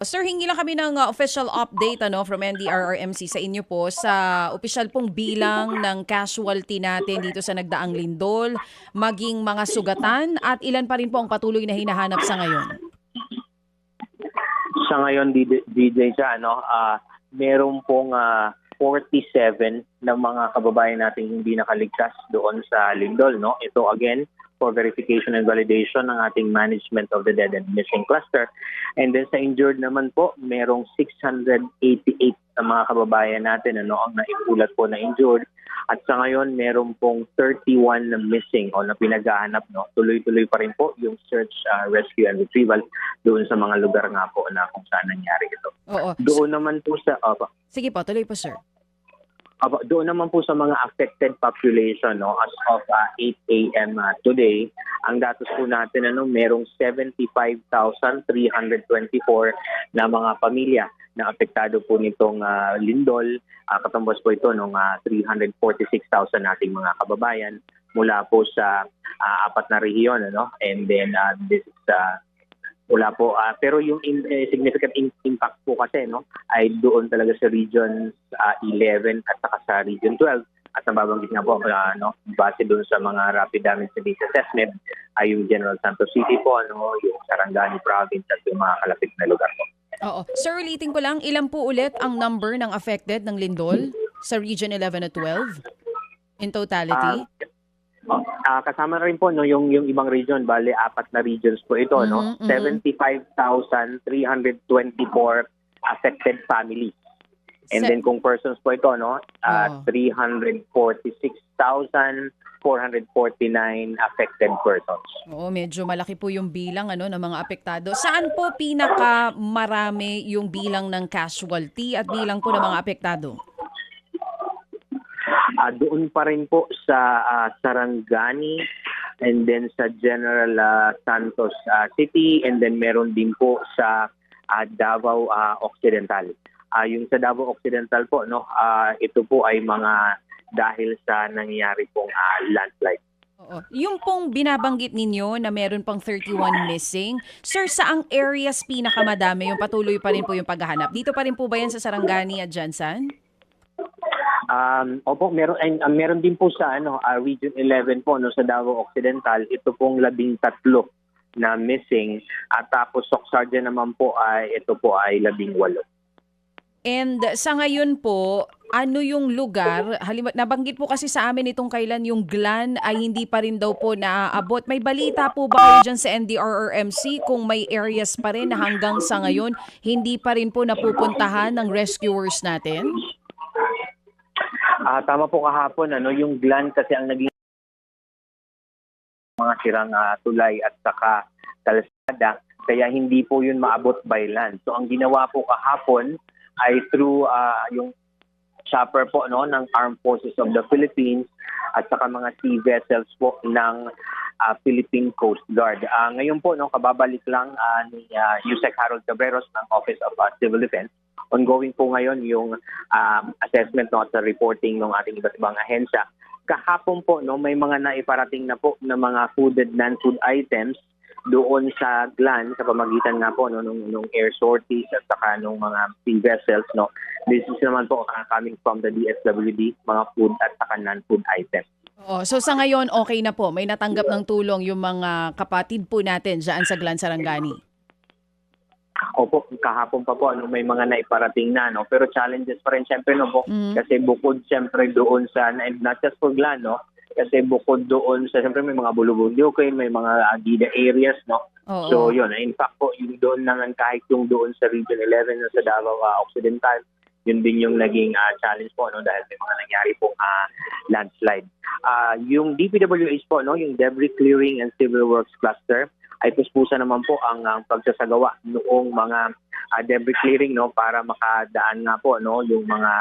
Sir, hingi lang kami ng official update from NDRRMC sa inyo po sa opisyal pong bilang ng casualty natin dito sa nagdaang lindol, maging mga sugatan at ilan pa rin po ang patuloy na hinahanap sa ngayon. Sa ngayon, DJ, meron pong 47 na mga kababayan nating hindi nakaligtas doon sa lindol. No? Ito again, for verification and validation ng ating management of the dead and missing cluster. And then sa injured naman po, merong 688 na mga kababayan natin ang naiulat po na injured. At sa ngayon, meron pong 31 na missing o na pinaghahanap. No? Tuloy-tuloy pa rin po yung search, rescue and retrieval doon sa mga lugar nga po na kung saan nangyari ito. Oo. Doon naman po sa... Sige po, tuloy po sir. Doon naman po sa mga affected population, as of 8 a.m. Today, ang datos po natin, merong 75,324 na mga pamilya na apektado po nitong lindol. Katambos po ito ng 346,000 nating mga kababayan mula po sa apat na rehiyon. And then this is... wala po. Pero yung significant impact po kasi ay doon talaga sa Region 11 at saka sa Region 12. At nababanggit nga po, base doon sa mga rapid damage service assessment, ay yung General Santos City po, yung Sarangani Province at yung mga kalapit na lugar po. Oo. Sir, ulitin ko lang, ilan po ulit ang number ng affected ng lindol sa Region 11 at 12 in totality? Kasama na rin po yung ibang region, bale apat na regions po ito, 75,324 affected families. And then kung persons po ito, 346,449 affected persons. Oo, medyo malaki po yung bilang ng mga apektado. Saan po pinaka marami yung bilang ng casualty at bilang po ng mga apektado? Doon pa rin po sa Sarangani and then sa General Santos City and then meron din po sa Davao Occidental. Yung sa Davao Occidental po, ito po ay mga dahil sa nangyayari pong landslide. Oo. Yung pong binabanggit ninyo na meron pang 31 missing, sir, saang areas pinakamadami yung patuloy pa rin po yung paghahanap? Dito pa rin po ba yan sa Sarangani at Jansan? Opo, meron din po sa Region 11 po sa Davao Occidental. Ito pong 13 na missing at tapos Socsardia naman po ito po ay 18. And sa ngayon po, ano yung lugar? Nabanggit po kasi sa amin itong kailan yung Glan ay hindi pa rin daw po naaabot. May balita po ba kayo dyan sa NDRRMC kung may areas pa rin na hanggang sa ngayon hindi pa rin po napupuntahan ng rescuers natin? Tama po kahapon, yung Glan kasi ang naging mga sirang tulay at saka kalsada, kaya hindi po yun maabot by land. So ang ginawa po kahapon ay through yung chopper po ng Armed Forces of the Philippines at saka mga sea vessels po ng Philippine Coast Guard. Ngayon po, kababalik lang ni Yusek Harold Cabreros ng Office of Civil Defense. Ongoing po ngayon yung assessment at reporting ng ating iba't ibang ahensya. Kahapon po, may mga naiparating na po na mga fooded non-food items doon sa Glan sa pamagitan nga po nung air sorties at saka nung mga sea vessels. This is naman po coming from the DSWD, mga food at saka non-food items. Oo, so sa ngayon, okay na po. May natanggap ng tulong yung mga kapatid po natin dyan sa Glan Sarangani. Opo, kahapon pa po may mga naiparating na, pero challenges pa rin siyempre po. Kasi bukod siyempre doon sa, and not just for Glan, kasi bukod doon sa, siyempre may mga bulubog-dukin, may mga agida areas, Oo. So yun, in fact po, yung doon naman kahit yung doon sa Region 11 na sa Davao Occidental, yun din yung naging challenge po, dahil may mga nangyari pong landslide. Yung DPWH po, yung Debris Clearing and Civil Works Cluster, ay puspusa naman po ang pagsasagawa noong mga debris clearing para makadaan nga po yung mga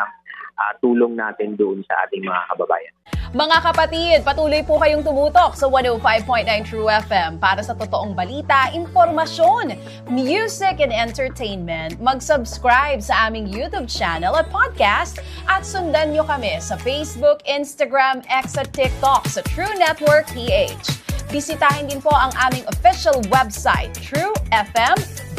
tulong natin doon sa ating mga kababayan. Mga kapatid, patuloy po kayong tumutok sa 105.9 True FM para sa totoong balita, impormasyon, music and entertainment. Mag-subscribe sa aming YouTube channel at podcast at sundan nyo kami sa Facebook, Instagram, X at TikTok sa True Network PH. Bisitahin din po ang aming official website, truefm.ph.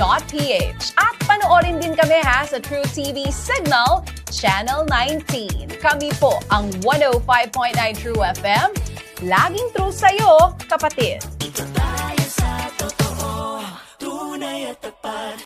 At panoorin din kami sa True TV Signal, Channel 19. Kami po ang 105.9 True FM. Laging true sa'yo, kapatid.